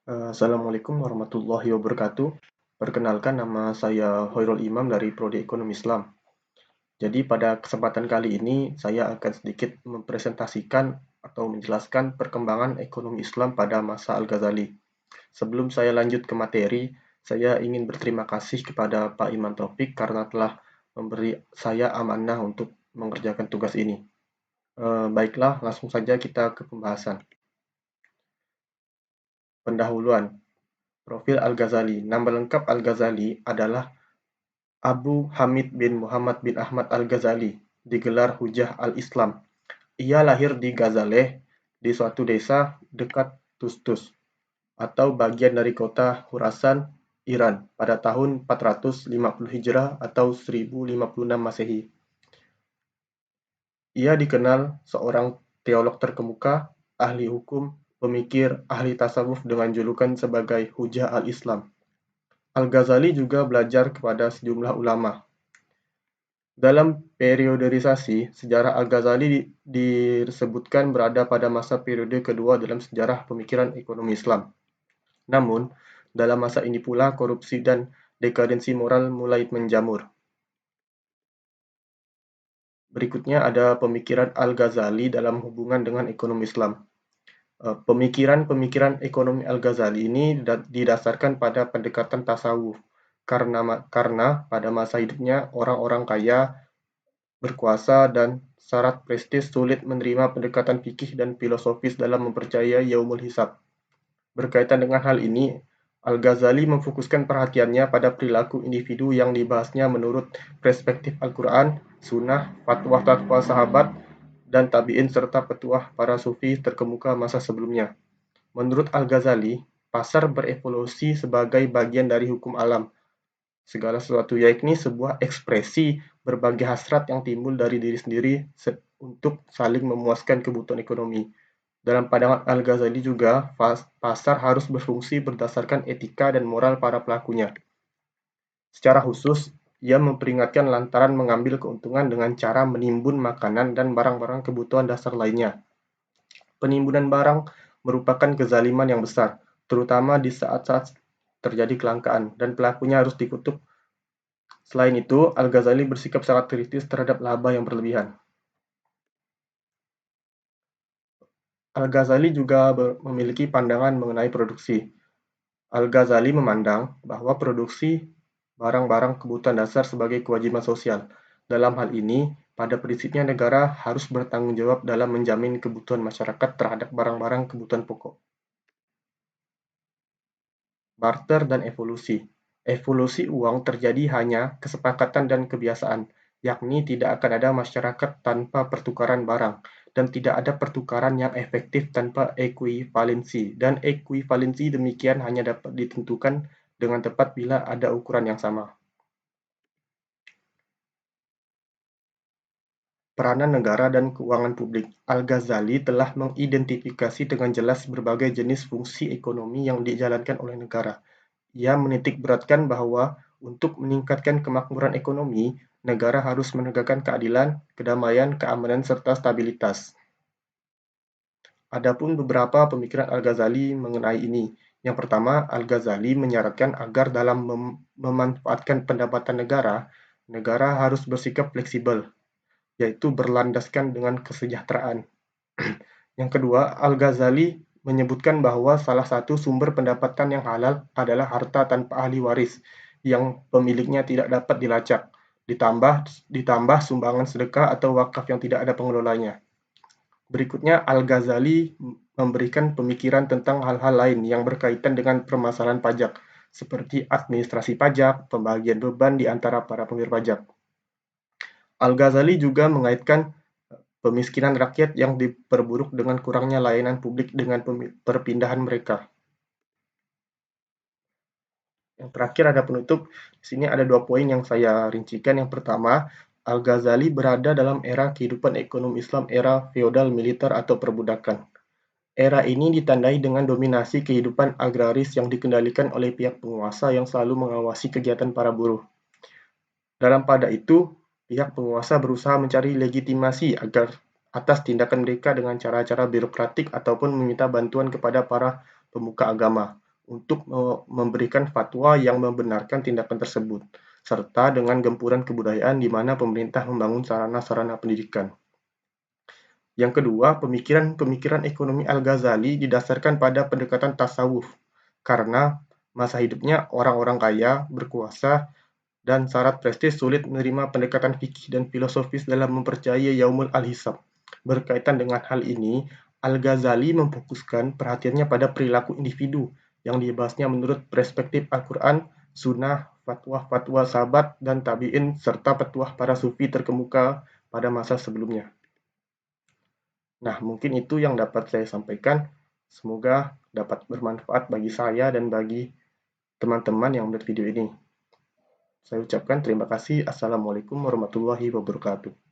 Assalamualaikum warahmatullahi wabarakatuh. Perkenalkan, nama saya Hoirul Imam dari Prodi Ekonomi Islam. Jadi pada kesempatan kali ini saya akan sedikit mempresentasikan atau menjelaskan perkembangan ekonomi Islam pada masa Al-Ghazali. Sebelum saya lanjut ke materi, saya ingin berterima kasih kepada Pak Imam Taufik karena telah memberi saya amanah untuk mengerjakan tugas ini. Baiklah, langsung saja kita ke pembahasan. Pendahuluan. Profil Al-Ghazali. Nama lengkap Al-Ghazali adalah Abu Hamid bin Muhammad bin Ahmad Al-Ghazali, digelar Hujah al-Islam. Ia lahir di Ghazaleh, di suatu desa dekat Tustus, atau bagian dari kota Khurasan, Iran, pada tahun 450 Hijrah atau 1056 Masehi. Ia dikenal seorang teolog terkemuka, ahli hukum, pemikir, ahli tasawuf dengan julukan sebagai Hujah al-Islam. Al-Ghazali juga belajar kepada sejumlah ulama. Dalam periodisasi, sejarah Al-Ghazali disebutkan berada pada masa periode kedua dalam sejarah pemikiran ekonomi Islam. Namun, dalam masa ini pula korupsi dan dekadensi moral mulai menjamur. Berikutnya ada pemikiran Al-Ghazali dalam hubungan dengan ekonomi Islam. Pemikiran-pemikiran ekonomi Al-Ghazali ini didasarkan pada pendekatan tasawuf, karena pada masa hidupnya orang-orang kaya, berkuasa, dan syarat prestis sulit menerima pendekatan fikih dan filosofis dalam mempercayai yaumul hisab. Berkaitan dengan hal ini, Al-Ghazali memfokuskan perhatiannya pada perilaku individu yang dibahasnya menurut perspektif Al-Quran, Sunnah, fatwa-fatwa sahabat, dan tabi'in serta petuah para sufi terkemuka masa sebelumnya. Menurut Al-Ghazali, pasar berevolusi sebagai bagian dari hukum alam. Segala sesuatu yakni sebuah ekspresi berbagai hasrat yang timbul dari diri sendiri untuk saling memuaskan kebutuhan ekonomi. Dalam pandangan Al-Ghazali juga, pasar harus berfungsi berdasarkan etika dan moral para pelakunya. Secara khusus, ia memperingatkan lantaran mengambil keuntungan dengan cara menimbun makanan dan barang-barang kebutuhan dasar lainnya. Penimbunan barang merupakan kezaliman yang besar, terutama di saat-saat terjadi kelangkaan, dan pelakunya harus dikutuk. Selain itu, Al-Ghazali bersikap sangat kritis terhadap laba yang berlebihan. Al-Ghazali juga memiliki pandangan mengenai produksi. Al-Ghazali memandang bahwa produksi barang-barang kebutuhan dasar sebagai kewajiban sosial. Dalam hal ini, pada prinsipnya negara harus bertanggung jawab dalam menjamin kebutuhan masyarakat terhadap barang-barang kebutuhan pokok. Barter dan evolusi. Evolusi uang terjadi hanya kesepakatan dan kebiasaan, yakni tidak akan ada masyarakat tanpa pertukaran barang, dan tidak ada pertukaran yang efektif tanpa ekuivalensi, dan ekuivalensi demikian hanya dapat ditentukan dengan tepat bila ada ukuran yang sama. Peranan negara dan keuangan publik. Al-Ghazali telah mengidentifikasi dengan jelas berbagai jenis fungsi ekonomi yang dijalankan oleh negara. Ia menitikberatkan bahwa untuk meningkatkan kemakmuran ekonomi, negara harus menegakkan keadilan, kedamaian, keamanan, serta stabilitas. Adapun beberapa pemikiran Al-Ghazali mengenai ini. Yang pertama, Al-Ghazali menyarankan agar dalam memanfaatkan pendapatan negara, negara harus bersikap fleksibel, yaitu berlandaskan dengan kesejahteraan. Yang kedua, Al-Ghazali menyebutkan bahwa salah satu sumber pendapatan yang halal adalah harta tanpa ahli waris, yang pemiliknya tidak dapat dilacak, ditambah sumbangan sedekah atau wakaf yang tidak ada pengelolanya. Berikutnya, Al-Ghazali memberikan pemikiran tentang hal-hal lain yang berkaitan dengan permasalahan pajak, seperti administrasi pajak, pembagian beban di antara para pembayar pajak. Al-Ghazali juga mengaitkan pemiskinan rakyat yang diperburuk dengan kurangnya layanan publik dengan perpindahan mereka. Yang terakhir ada penutup. Di sini ada 2 poin yang saya rincikan. Yang pertama, Al-Ghazali berada dalam era kehidupan ekonomi Islam era feodal militer atau perbudakan. Era ini ditandai dengan dominasi kehidupan agraris yang dikendalikan oleh pihak penguasa yang selalu mengawasi kegiatan para buruh. Dalam pada itu, pihak penguasa berusaha mencari legitimasi atas tindakan mereka dengan cara-cara birokratik ataupun meminta bantuan kepada para pemuka agama. untuk memberikan fatwa yang membenarkan tindakan tersebut, serta dengan gempuran kebudayaan di mana pemerintah membangun sarana-sarana pendidikan. Yang kedua, pemikiran-pemikiran ekonomi Al-Ghazali didasarkan pada pendekatan tasawuf, karena masa hidupnya orang-orang kaya, berkuasa, dan syarat prestis sulit menerima pendekatan fikih dan filosofis dalam mempercayai Yaumul Al-Hisab. Berkaitan dengan hal ini, Al-Ghazali memfokuskan perhatiannya pada perilaku individu yang dibahasnya menurut perspektif Al-Quran, Sunnah, fatwa-fatwa sahabat dan tabi'in, serta petuah para sufi terkemuka pada masa sebelumnya. Nah, mungkin itu yang dapat saya sampaikan. Semoga dapat bermanfaat bagi saya dan bagi teman-teman yang melihat video ini. Saya ucapkan terima kasih. Assalamualaikum warahmatullahi wabarakatuh.